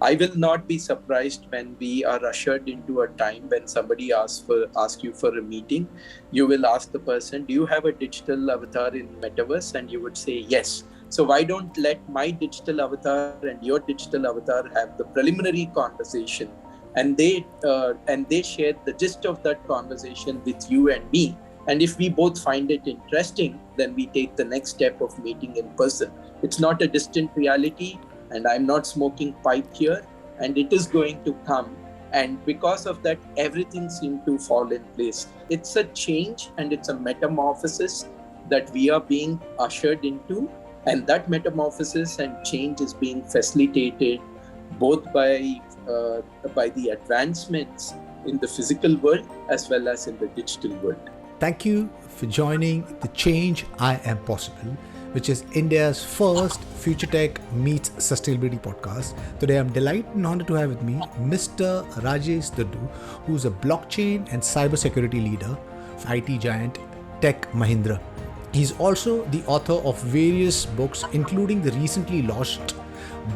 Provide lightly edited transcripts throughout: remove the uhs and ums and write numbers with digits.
I will not be surprised when we are ushered into a time when somebody asks you for a meeting. You will ask the person, "Do you have a digital avatar in metaverse?" And you would say yes. So why don't let my digital avatar and your digital avatar have the preliminary conversation, and they share the gist of that conversation with you and me. And if we both find it interesting, then we take the next step of meeting in person. It's not a distant reality, and I'm not smoking pipe here, and it is going to come. And because of that, everything seemed to fall in place. It's a change and it's a metamorphosis that we are being ushered into. And that metamorphosis and change is being facilitated both uh, by the advancements in the physical world as well as in the digital world. Thank you for joining the Change I Am Possible, which is India's first Future Tech Meets Sustainability podcast. Today, I'm delighted and honored to have with me Mr. Rajesh Dhuddu, who's a blockchain and cybersecurity leader for IT giant Tech Mahindra. He's also the author of various books, including the recently launched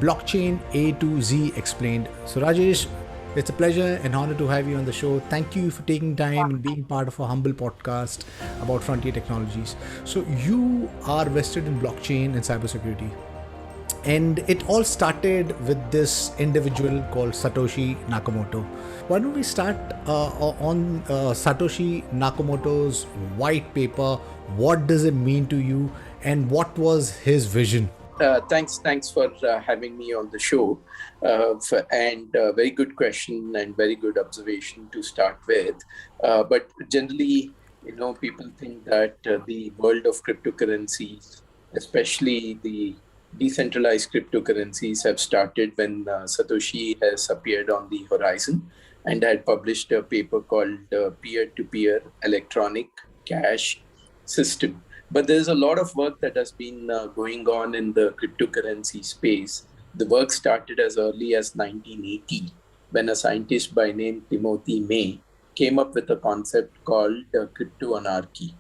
Blockchain A to Z Explained. So, Rajesh, it's a pleasure and honor to have you on the show. Thank you for taking time and being part of a humble podcast about frontier technologies. So, you are vested in blockchain and cybersecurity. And it all started with this individual called Satoshi Nakamoto. Why don't we start on Satoshi Nakamoto's white paper? What does it mean to you, and what was his vision? Thanks for having me on the show. And very good question and very good observation to start with. But generally, people think that the world of cryptocurrencies, especially the decentralized cryptocurrencies, have started when Satoshi has appeared on the horizon and had published a paper called Peer-to-Peer Electronic Cash System. But there's a lot of work that has been going on in the cryptocurrency space. The work started as early as 1980 when a scientist by name Timothy May came up with a concept called crypto anarchy.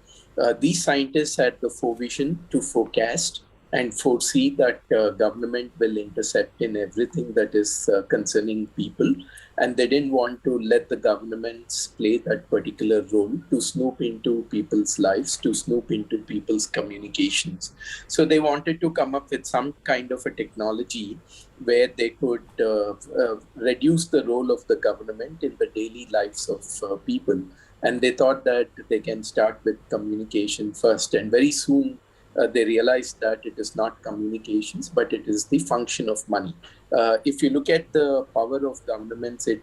These scientists had the vision to forecast and foresee that government will intercept in everything that is concerning people, and they didn't want to let the governments play that particular role to snoop into people's lives, to snoop into people's communications. So they wanted to come up with some kind of a technology where they could reduce the role of the government in the daily lives of people. And they thought that they can start with communication first, and very soon they realized that it is not communications, but it is the function of money. If you look at the power of governments, it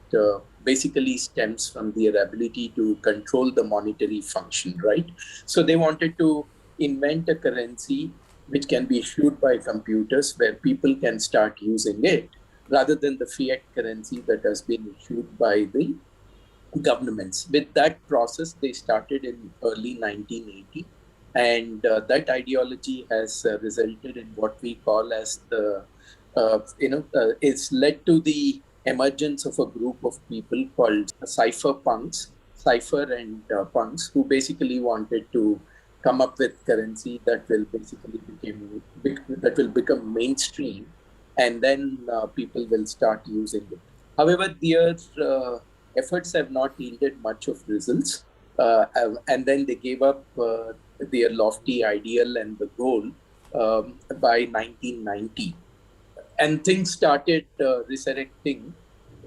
basically stems from their ability to control the monetary function, right? So they wanted to invent a currency which can be issued by computers where people can start using it rather than the fiat currency that has been issued by the governments. With that process, they started in early 1980, and that ideology has resulted in what we call as it's led to the emergence of a group of people called cipher and punks, who basically wanted to come up with currency that will that will become mainstream, and then people will start using it. However, their efforts have not yielded much of results, and then they gave up their lofty ideal and the goal by 1990. And things started resurrecting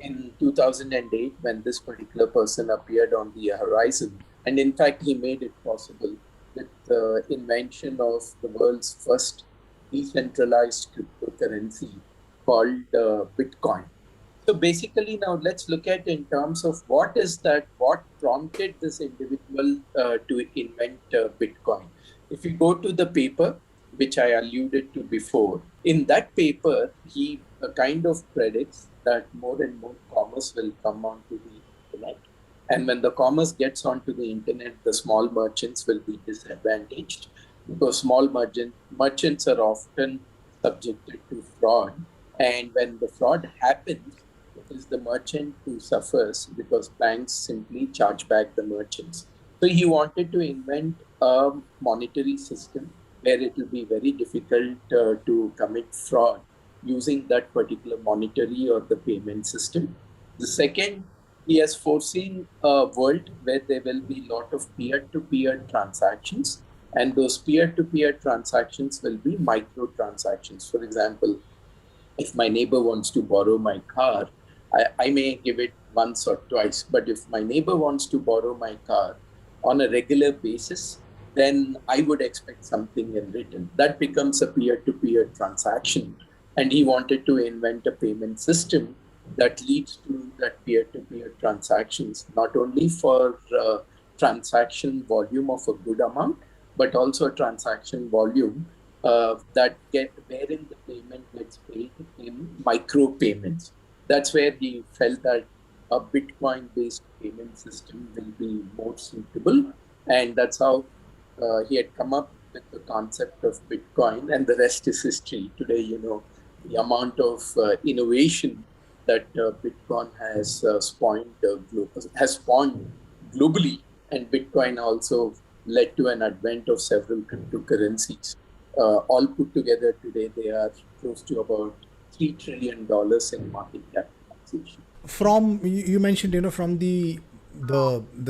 in 2008 when this particular person appeared on the horizon. And in fact, he made it possible with the invention of the world's first decentralized cryptocurrency called Bitcoin. So basically, now let's look at in terms of what prompted this individual to invent Bitcoin. If you go to the paper, which I alluded to before, in that paper, he kind of predicts that more and more commerce will come onto the internet. And when the commerce gets onto the internet, the small merchants will be disadvantaged because small merchants are often subjected to fraud. And when the fraud happens, it is the merchant who suffers because banks simply charge back the merchants. So he wanted to invent a monetary system where it will be very difficult to commit fraud using that particular monetary or the payment system. The second, he has foreseen a world where there will be a lot of peer-to-peer transactions, and those peer-to-peer transactions will be micro transactions. For example, if my neighbor wants to borrow my car, I may give it once or twice. But if my neighbor wants to borrow my car on a regular basis, then I would expect something in return. That becomes a peer to peer transaction. And he wanted to invent a payment system that leads to that peer to peer transactions, not only for transaction volume of a good amount, but also a transaction volume wherein the payment gets paid in micro payments. That's where he felt that a Bitcoin-based payment system will be more suitable, and that's how he had come up with the concept of Bitcoin, and the rest is history. Today, the amount of innovation that Bitcoin has spawned globally, and Bitcoin also led to an advent of several cryptocurrencies. All put together today, they are close to about $3 trillion in market capitalization. From you mentioned, from the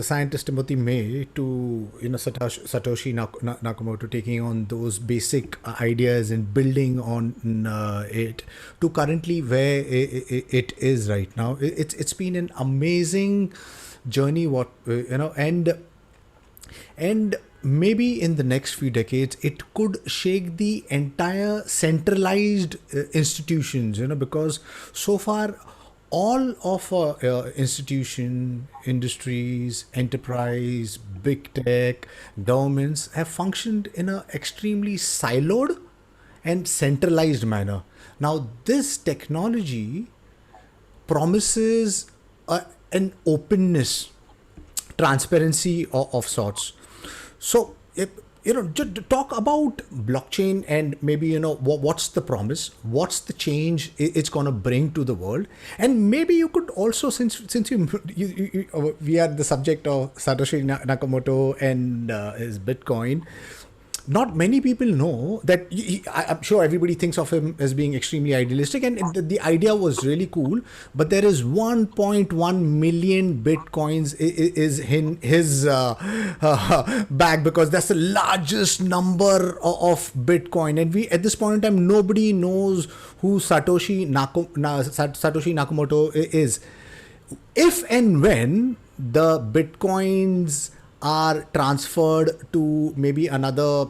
scientist Timothy May to Satoshi Nakamoto taking on those basic ideas and building on it to currently where it is right now. It's been an amazing journey. What and maybe in the next few decades it could shake the entire centralized institutions, because so far all of our institution, industries, enterprise, big tech, governments have functioned in a extremely siloed and centralized manner. Now this technology promises an openness, transparency of sorts. So, if, talk about blockchain and maybe what's the promise, what's the change it's going to bring to the world, and maybe you could also, since we are the subject of Satoshi Nakamoto and his Bitcoin. Not many people know that I'm sure everybody thinks of him as being extremely idealistic, and the idea was really cool. But there is 1.1 million bitcoins is in his bag, because that's the largest number of Bitcoin. And we at this point in time, nobody knows who Satoshi Nakamoto is. If and when the bitcoins are transferred to maybe another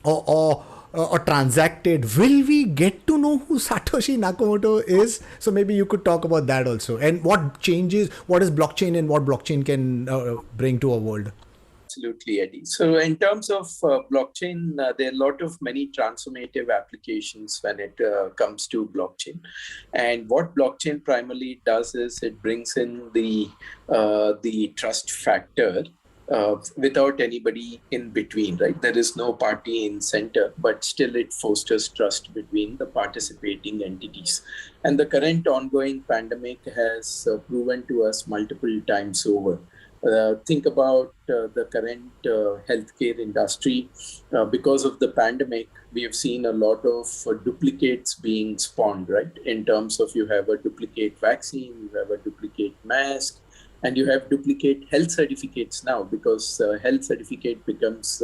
or transacted, will we get to know who Satoshi Nakamoto is? So maybe you could talk about that also, and what changes, what is blockchain and what blockchain can bring to our world. Absolutely, Eddie. So in terms of blockchain, there are a lot of many transformative applications when it comes to blockchain. And what blockchain primarily does is it brings in the trust factor without anybody in between, right? There is no party in center, but still it fosters trust between the participating entities. And the current ongoing pandemic has proven to us multiple times over. Think about the current healthcare industry. Because of the pandemic, we have seen a lot of duplicates being spawned, right? In terms of you have a duplicate vaccine, you have a duplicate mask, and you have duplicate health certificates now, because health certificate becomes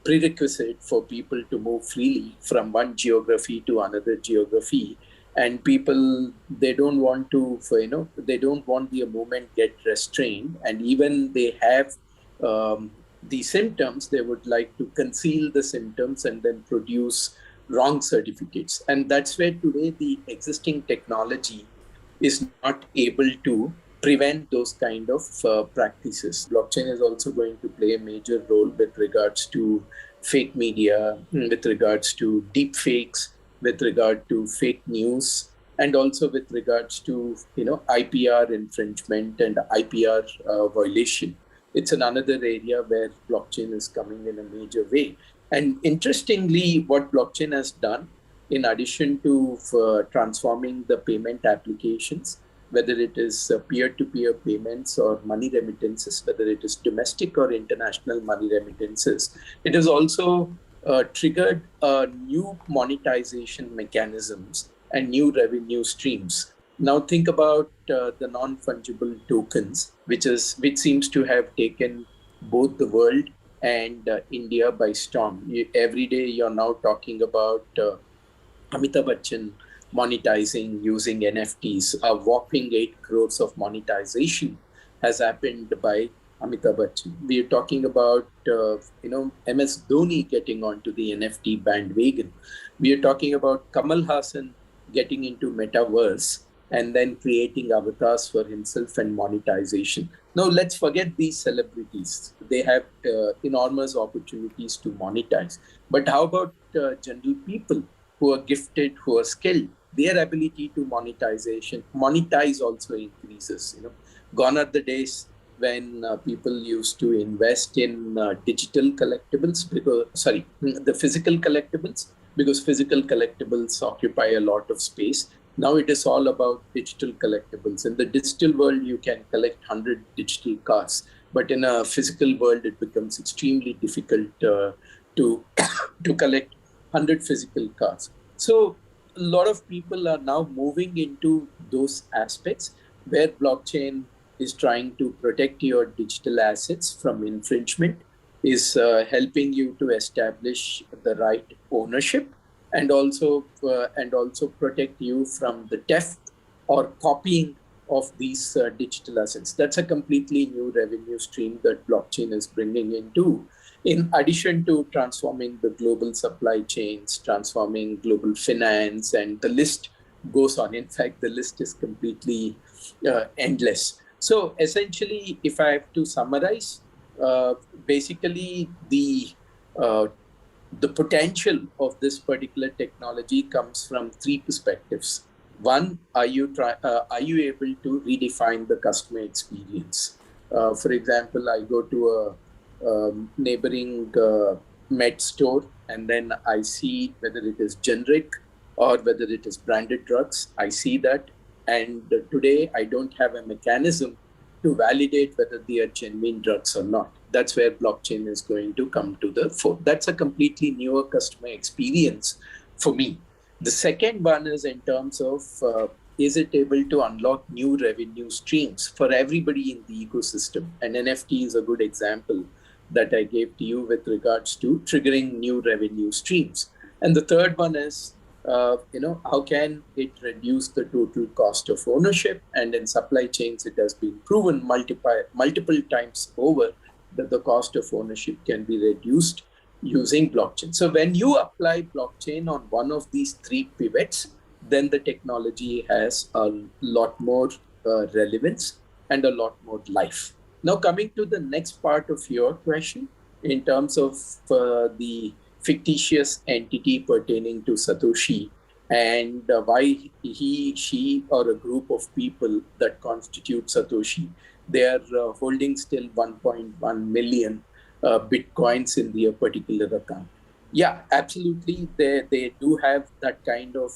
prerequisite for people to move freely from one geography to another geography. And people, they don't want they don't want the movement get restrained. And even they have the symptoms, they would like to conceal the symptoms and then produce wrong certificates. And that's where today the existing technology is not able to prevent those kind of practices. Blockchain is also going to play a major role with regards to fake media, with regards to deep fakes, with regard to fake news, and also with regards to IPR infringement and IPR violation. It's another area where blockchain is coming in a major way. And interestingly, what blockchain has done, in addition to transforming the payment applications, whether it is peer-to-peer payments or money remittances, whether it is domestic or international money remittances, it has also triggered new monetization mechanisms and new revenue streams. Now think about the non-fungible tokens, which seems to have taken both the world and India by storm. Every day you're now talking about Amitabh Bachchan monetizing using NFTs. A whopping 8 crores of monetization has happened by Amitabh Bachchan. We are talking about MS Dhoni getting onto the NFT bandwagon. We are talking about Kamal Hassan getting into metaverse and then creating avatars for himself and monetization. Now, let's forget these celebrities. They have enormous opportunities to monetize. But how about general people who are gifted, who are skilled? Their ability to monetize also increases. Gone are the days when people used to invest in digital collectibles the physical collectibles, because physical collectibles occupy a lot of space. Now it is all about digital collectibles. In the digital world, you can collect 100 digital cars, but in a physical world, it becomes extremely difficult to to collect 100 physical cars. So a lot of people are now moving into those aspects where blockchain is trying to protect your digital assets from infringement, is helping you to establish the right ownership, and also protect you from the theft or copying of these digital assets. That's a completely new revenue stream that blockchain is bringing into, in addition to transforming the global supply chains, transforming global finance, and the list goes on. In fact, the list is completely endless. So essentially, if I have to summarize, basically uh, the potential of this particular technology comes from three perspectives. One, are you able to redefine the customer experience? For example, I go to a neighboring med store, and then I see whether it is generic or whether it is branded drugs. I see that, and today I don't have a mechanism to validate whether they are genuine drugs or not. That's where blockchain is going to come to the fore. That's a completely newer customer experience for me. The second one is in terms of is it able to unlock new revenue streams for everybody in the ecosystem? And NFT is a good example that I gave to you with regards to triggering new revenue streams. And the third one is how can it reduce the total cost of ownership? And in supply chains, it has been proven multiple times over that the cost of ownership can be reduced using blockchain. So when you apply blockchain on one of these three pivots, then the technology has a lot more relevance and a lot more life. Now, coming to the next part of your question, in terms of the fictitious entity pertaining to Satoshi, and why he, she, or a group of people that constitute Satoshi, they are holding still 1.1 million bitcoins in their particular account. Yeah, absolutely. They do have that kind of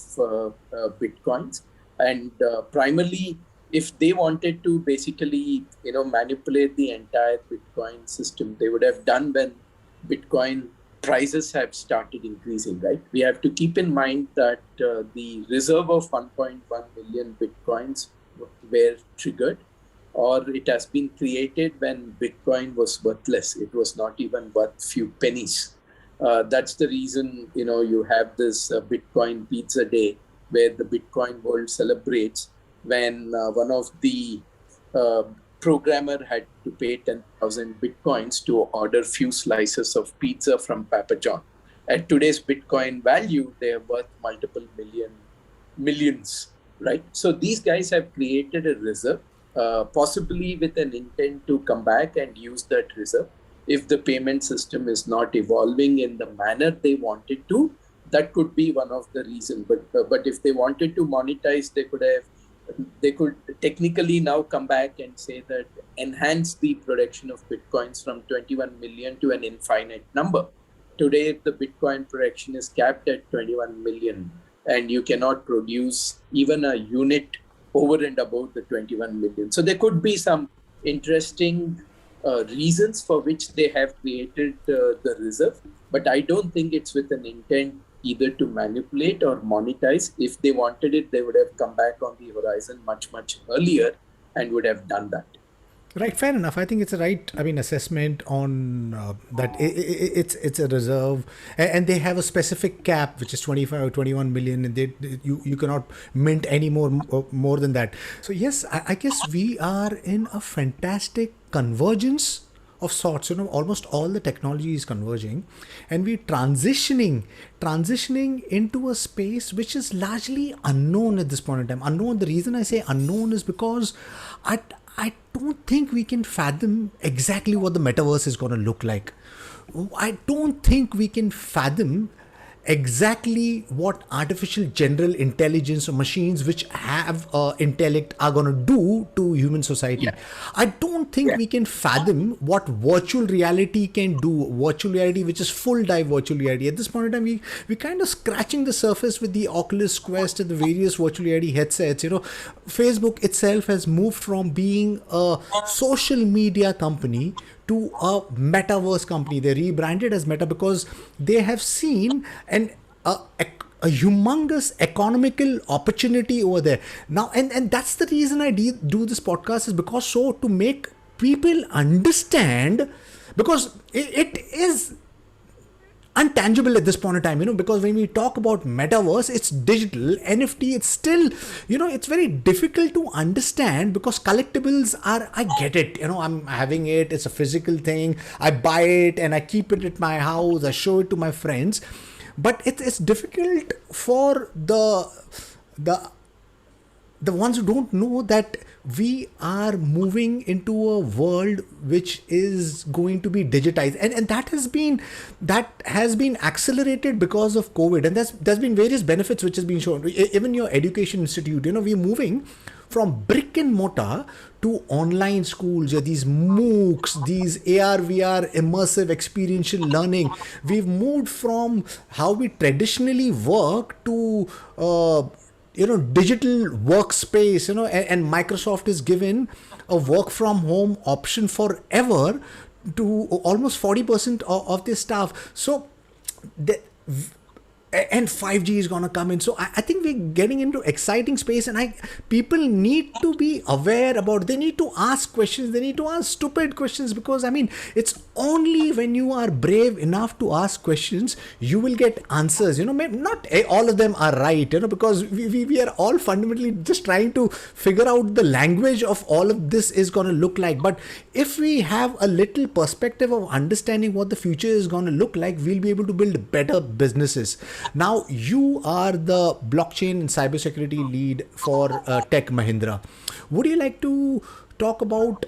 bitcoins, and primarily, if they wanted to basically manipulate the entire Bitcoin system, they would have done when Bitcoin prices have started increasing, right? We have to keep in mind that the reserve of 1.1 million bitcoins were triggered, or it has been created when Bitcoin was worthless. It was not even worth few pennies. That's the reason you have this Bitcoin Pizza Day, where the Bitcoin world celebrates when one of the uh, programmer had to pay 10,000 bitcoins to order few slices of pizza from Papa John. At today's Bitcoin value, they are worth multiple millions, right? So these guys have created a reserve, possibly with an intent to come back and use that reserve. If the payment system is not evolving in the manner they wanted to, that could be one of the reasons. But if they wanted to monetize, they could technically now come back and say that enhance the production of bitcoins from 21 million to an infinite number. Today, the Bitcoin production is capped at 21 million, and you cannot produce even a unit over and above the 21 million. So there could be some interesting reasons for which they have created the reserve, but I don't think it's with an intent either to manipulate or monetize. If they wanted it, they would have come back on the horizon much, much earlier and would have done that. Right, fair enough. I think it's a right, assessment on that. It's a reserve, and they have a specific cap, which is 25 or 21 million, and you cannot mint any more than that. So yes, I guess we are in a fantastic convergence of sorts. Almost all the technology is converging, and we're transitioning into a space which is largely unknown at this point in time. Unknown. The reason I say unknown is because I don't think we can fathom exactly what the metaverse is going to look like. I don't think we can fathom exactly what artificial general intelligence or machines which have intellect are going to do to human society. Yeah. I don't think we can fathom what virtual reality can do. Virtual reality, which is full dive virtual reality. At this point in time, we kind of scratching the surface with the Oculus Quest and the various virtual reality headsets. Facebook itself has moved from being a social media company to a metaverse company. They rebranded as Meta because they have seen a humongous economical opportunity over there now, and that's the reason I do this podcast, is because so to make people understand, because it is untangible at this point in time, because when we talk about metaverse, it's digital. NFT, it's still, it's very difficult to understand, because collectibles are, I get it, I'm having it, it's a physical thing, I buy it and I keep it at my house, I show it to my friends, but it's difficult for the ones who don't know that we are moving into a world which is going to be digitized, and that has been accelerated because of COVID, and there's been various benefits which has been shown. Even your education institute, we're moving from brick and mortar to online schools, these MOOCs, these AR, VR, immersive experiential learning. We've moved from how we traditionally work to digital workspace, and Microsoft is given a work from home option forever to almost 40% of their staff. So and 5G is going to come in. So I think we're getting into exciting space, and people need to be aware about, they need to ask questions, they need to ask stupid questions, because it's only when you are brave enough to ask questions, you will get answers. Maybe not all of them are right, because we are all fundamentally just trying to figure out the language of all of this is going to look like. But if we have a little perspective of understanding what the future is going to look like, we'll be able to build better businesses. Now, you are the blockchain and cybersecurity lead for Tech Mahindra. Would you like to talk about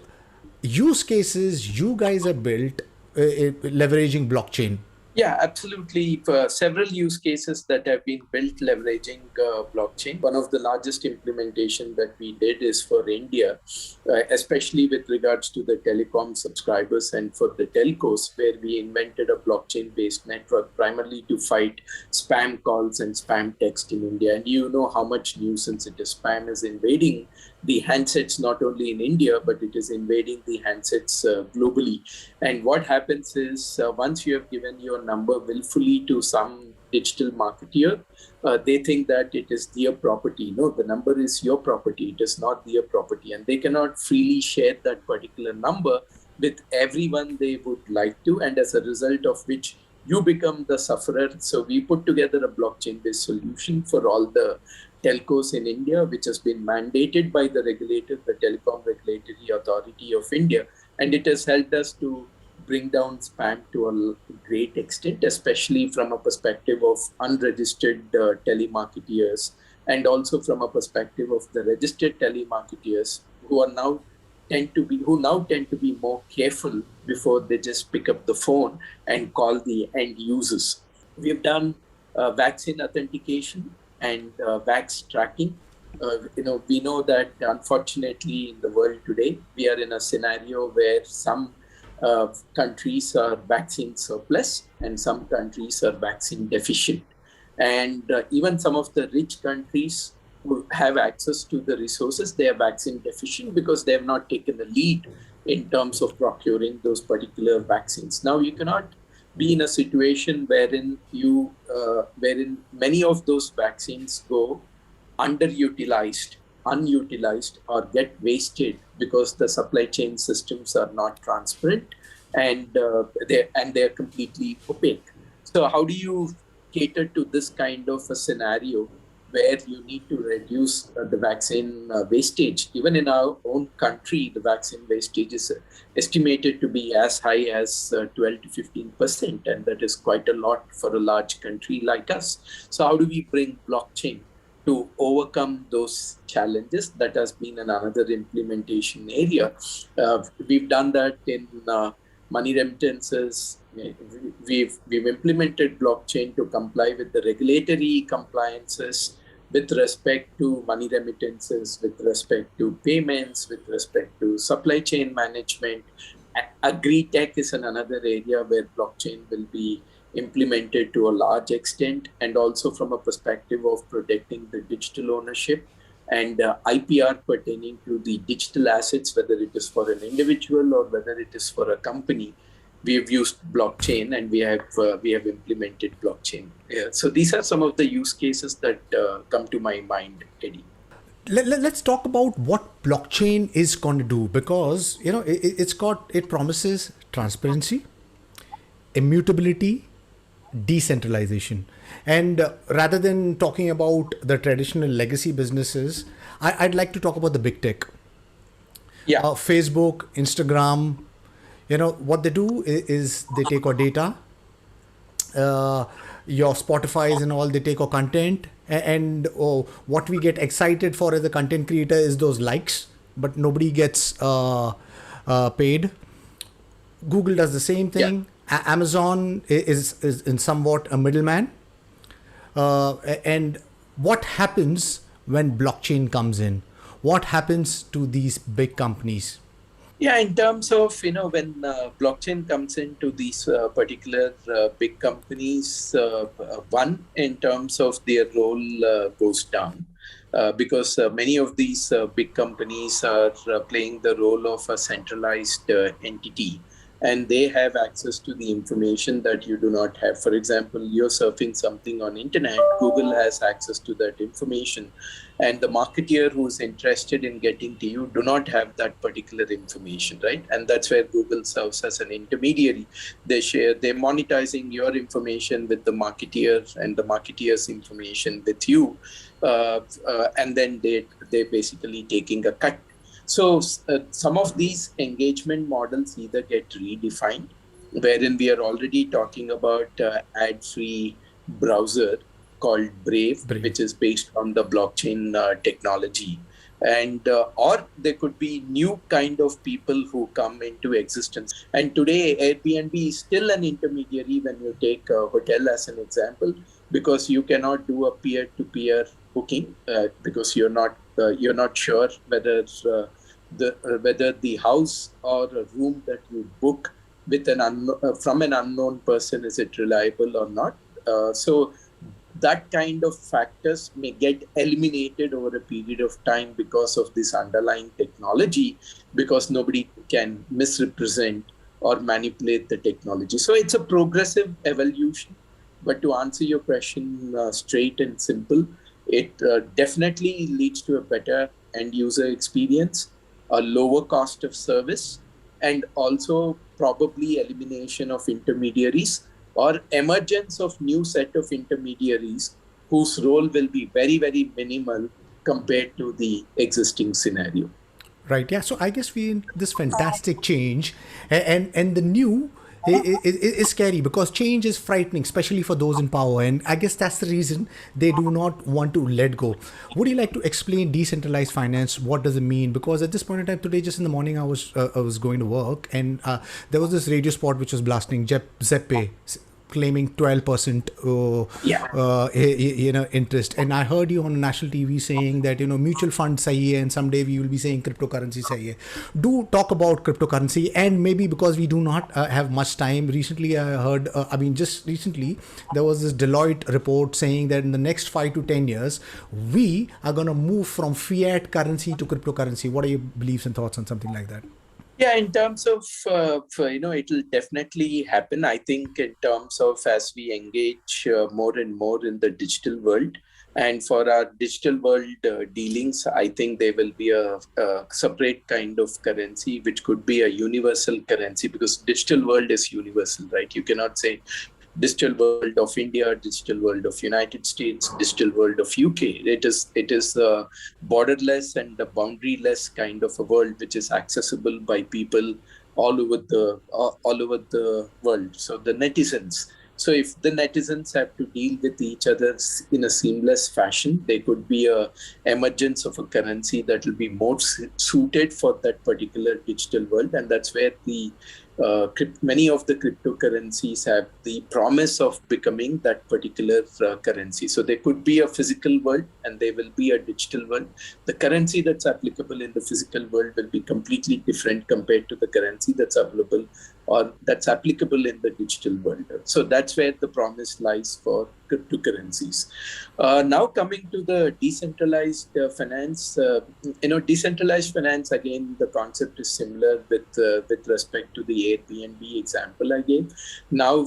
use cases you guys have built leveraging blockchain? Yeah, absolutely. For several use cases that have been built leveraging blockchain. One of the largest implementation that we did is for India, especially with regards to the telecom subscribers and for the telcos, where we invented a blockchain-based network primarily to fight spam calls and spam text in India. And you know how much nuisance it is. Spam is invading the handsets not only in India, but it is invading the handsets globally. And what happens is once you have given your number willfully to some digital marketeer, they think that it is their property. No, the number is your property. It is not their property. And they cannot freely share that particular number with everyone they would like to. And as a result of which, you become the sufferer. So we put together a blockchain-based solution for all the telcos in India, which has been mandated by the regulator, the Telecom Regulatory Authority of India. And it has helped us to bring down spam to a great extent, especially from a perspective of unregistered telemarketeers, and also from a perspective of the registered telemarketeers who now tend to be more careful before they just pick up the phone and call the end users. We've done vaccine authentication and vax tracking. We know that unfortunately in the world today, we are in a scenario where some countries are vaccine surplus and some countries are vaccine deficient. And even some of the rich countries who have access to the resources, they are vaccine deficient because they have not taken the lead in terms of procuring those particular vaccines. Now, you cannot be in a situation wherein many of those vaccines go underutilized, unutilized, or get wasted because the supply chain systems are not transparent, and they're completely opaque. So how do you cater to this kind of a scenario where you need to reduce the vaccine wastage? Even in our own country, the vaccine wastage is estimated to be as high as 12 to 15%, and that is quite a lot for a large country like us. So how do we bring blockchain to overcome those challenges? That has been another implementation area. We've done that in money remittances. We've implemented blockchain to comply with the regulatory compliances with respect to money remittances, with respect to payments, with respect to supply chain management. Agri-tech is another area where blockchain will be implemented to a large extent, and also from a perspective of protecting the digital ownership and IPR pertaining to the digital assets, whether it is for an individual or whether it is for a company. We've used blockchain, and we have implemented blockchain. So these are some of the use cases that come to my mind, Eddie. Let's talk about what blockchain is going to do, because it promises transparency, immutability, decentralization. And rather than talking about the traditional legacy businesses, I'd like to talk about the big tech. Yeah. Facebook, Instagram, what they do is they take our data, your Spotify's and all, they take our content, and what we get excited for as a content creator is those likes, but nobody gets paid. Google does the same thing. Yeah. Amazon is in somewhat a middleman. And what happens when blockchain comes in? What happens to these big companies? Yeah, in terms of, when blockchain comes into these particular big companies, one, in terms of their role goes down. Because many of these big companies are playing the role of a centralized entity, and they have access to the information that you do not have. For example, you're surfing something on internet, Google has access to that information, and the marketeer who's interested in getting to you do not have that particular information, right? And that's where Google serves as an intermediary. They're monetizing your information with the marketeer, and the marketeer's information with you, and then they're basically taking a cut. So some of these engagement models either get redefined, wherein we are already talking about ad-free browser called Brave, which is based on the blockchain technology. And or there could be new kind of people who come into existence. And today, Airbnb is still an intermediary when you take a hotel as an example, because you cannot do a peer-to-peer booking because you're not sure whether whether the house or a room that you book with from an unknown person, is it reliable or not? So that kind of factors may get eliminated over a period of time because of this underlying technology, because nobody can misrepresent or manipulate the technology. So it's a progressive evolution. But to answer your question straight and simple, it definitely leads to a better end user experience, a lower cost of service, and also probably elimination of intermediaries or emergence of new set of intermediaries whose role will be very, very minimal compared to the existing scenario. Right. Yeah. So I guess we in this fantastic change, and the new is scary because change is frightening, especially for those in power. And I guess that's the reason they do not want to let go. Would you like to explain decentralized finance? What does it mean? Because at this point in time today, just in the morning, I was going to work, and there was this radio spot which was blasting Zeppe, claiming 12% interest, and I heard you on national TV saying that mutual fund sahi hai, and someday we will be saying cryptocurrency sahi hai. Do talk about cryptocurrency, and maybe because we do not have much time. Recently, I heard, just recently there was this Deloitte report saying that in the next 5 to 10 years we are going to move from fiat currency to cryptocurrency. What are your beliefs and thoughts on something like that? Yeah, in terms of, it'll definitely happen. I think in terms of as we engage more and more in the digital world, and for our digital world dealings, I think there will be a separate kind of currency, which could be a universal currency, because digital world is universal, right? You cannot say digital world of India, digital world of United States, digital world of UK. It is a borderless and a boundaryless kind of a world which is accessible by people all over the world. So the netizens. So if the netizens have to deal with each other in a seamless fashion, there could be a emergence of a currency that will be more suited for that particular digital world, and that's where the many of the cryptocurrencies have the promise of becoming that particular currency. So there could be a physical world and there will be a digital world. The currency that's applicable in the physical world will be completely different compared to the currency that's available or that's applicable in the digital world. So that's where the promise lies for cryptocurrencies. Now coming to the decentralized finance, decentralized finance, again, the concept is similar with respect to the Airbnb example I gave. Now,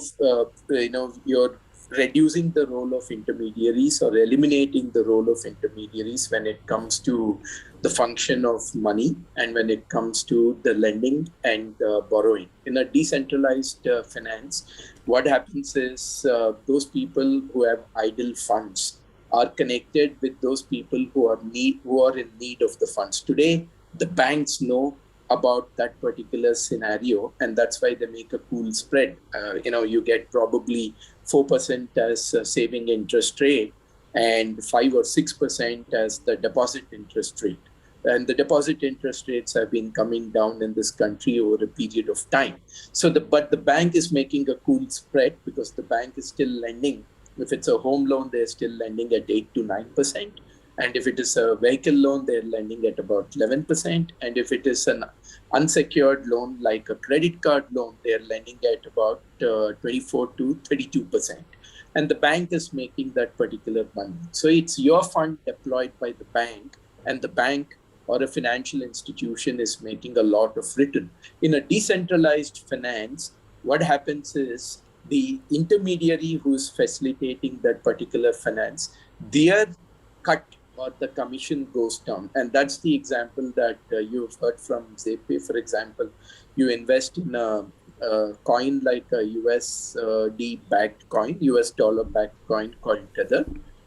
you're reducing the role of intermediaries or eliminating the role of intermediaries when it comes to the function of money and when it comes to the lending and borrowing. In a decentralized finance, what happens is those people who have idle funds are connected with those people who are in need of the funds. Today, the banks know about that particular scenario, and that's why they make a cool spread. You get probably 4% as saving interest rate and 5 or 6% as the deposit interest rate. And the deposit interest rates have been coming down in this country over a period of time. But the bank is making a cool spread because the bank is still lending. If it's a home loan, they're still lending at 8 to 9%. And if it is a vehicle loan, they're lending at about 11%. And if it is an unsecured loan like a credit card loan, they're lending at about 24 to 32%. And the bank is making that particular money. So it's your fund deployed by the bank, and the bank or a financial institution is making a lot of return. In a decentralized finance, what happens is the intermediary who's facilitating that particular finance, their cut or the commission goes down. And that's the example that you've heard from Zepe, for example. You invest in a coin like a USD backed coin, US dollar backed coin called Tether.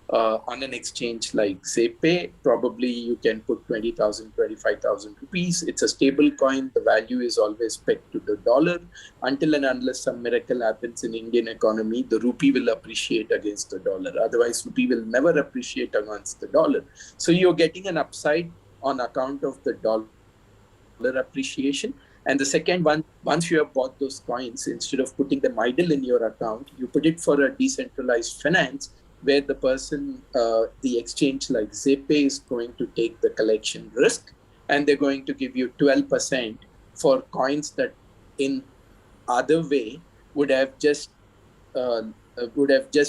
On an exchange like Zepe, probably you can put 20,000, 25,000 rupees. It's a stable coin. The value is always pegged to the dollar. Until and unless some miracle happens in Indian economy, the rupee will appreciate against the dollar. Otherwise, rupee will never appreciate against the dollar. So you're getting an upside on account of the dollar appreciation. And the second one, once you have bought those coins, instead of putting them idle in your account, you put it for a decentralized finance where the person, the exchange like Zepe is going to take the collection risk, and they're going to give you 12% for coins that in other way would have just uh,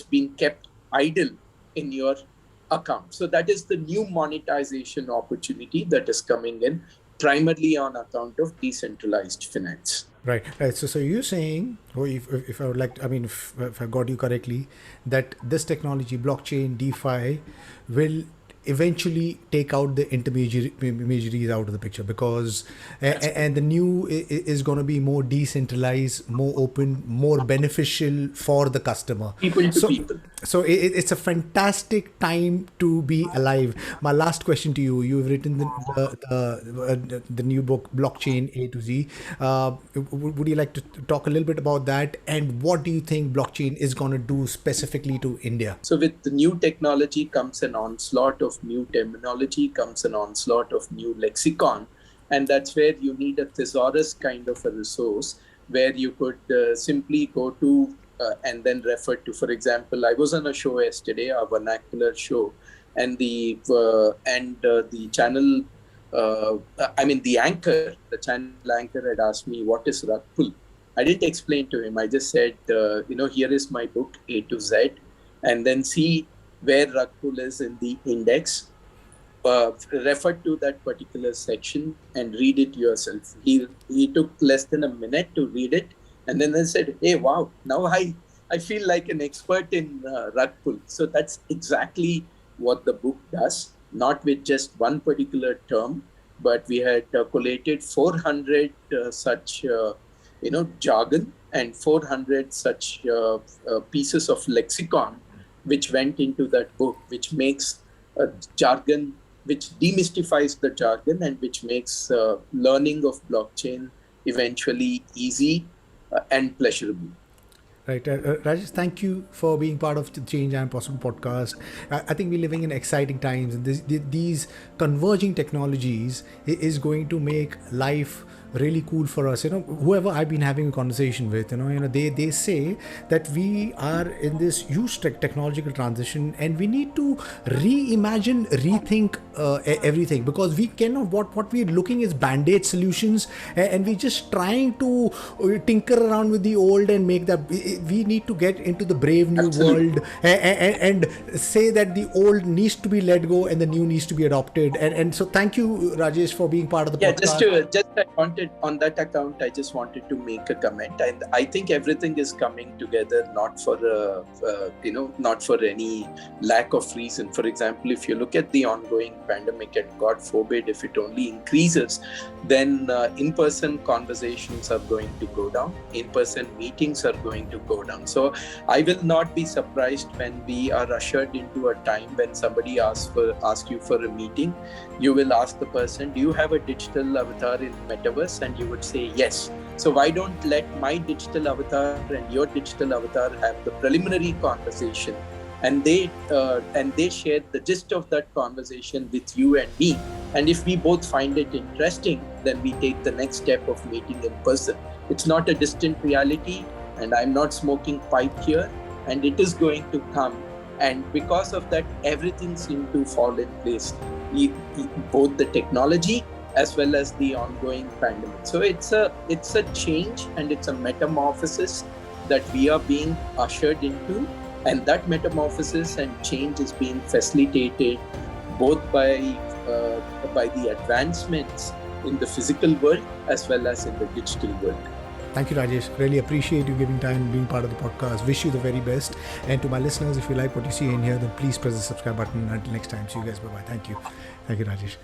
been kept idle in your account. So that is the new monetization opportunity that is coming in primarily on account of decentralized finance. Right, right. So you're saying, or if I would like, I mean, if I got you correctly, that this technology, blockchain, DeFi, will eventually take out the intermediaries out of the picture, because and the new is going to be more decentralized, more open, more beneficial for the customer. People to So people. it's a fantastic time to be alive. My last question to you: you've written the new book, Blockchain A to Z. Would you like to talk a little bit about that, and what do you think blockchain is going to do specifically to India? So with the new technology comes an onslaught of new terminology, comes an onslaught of new lexicon. And that's where you need a thesaurus kind of a resource where you could simply go to and then refer to. For example, I was on a show yesterday, a vernacular show, and the channel, the channel anchor had asked me, what is rug pull? I didn't explain to him. I just said, here is my book A to Z, and then see where rug pull is in the index. refer to that particular section and read it yourself. He took less than a minute to read it, and then I said, "Hey, wow! Now I feel like an expert in rug pull." So that's exactly what the book does. Not with just one particular term, but we had collated 400 such jargon and 400 such pieces of lexicon which went into that book, which makes jargon, which demystifies the jargon and which makes learning of blockchain eventually easy and pleasurable. Right. Rajesh, thank you for being part of the Change and Possible podcast. I think we're living in exciting times, and these converging technologies is going to make life really cool for us. Whoever I've been having a conversation with, they say that we are in this huge technological transition, and we need to reimagine, rethink everything, because we cannot. What we're looking is bandaid solutions, and we're just trying to tinker around with the old and make that. We need to get into the brave new Absolutely. world and say that the old needs to be let go and the new needs to be adopted. And so, thank you, Rajesh, for being part of the Yeah, podcast. I wanted on that account. I just wanted to make a comment, and I think everything is coming together, not for not for any lack of reason. For example, if you look at the ongoing pandemic, and God forbid if it only increases, then in-person conversations are going to go down. In-person meetings are going to go down. So I will not be surprised when we are ushered into a time when somebody asks you for a meeting. You will ask the person, "Do you have a digital avatar in metaverse?" And you would say yes. So why don't let my digital avatar and your digital avatar have the preliminary conversation, and they share the gist of that conversation with you and me. And if we both find it interesting, then we take the next step of meeting in person. It's not a distant reality, and I'm not smoking pipe here, and it is going to come. And because of that, everything seemed to fall in place, both the technology as well as the ongoing pandemic. So it's a change, and it's a metamorphosis that we are being ushered into, and that metamorphosis and change is being facilitated both by the advancements in the physical world as well as in the digital world. Thank you, Rajesh. Really appreciate you giving time and being part of the podcast. Wish you the very best. And to my listeners, if you like what you see in here, then please press the subscribe button. Until next time, see you guys. Bye-bye. Thank you. Thank you, Rajesh.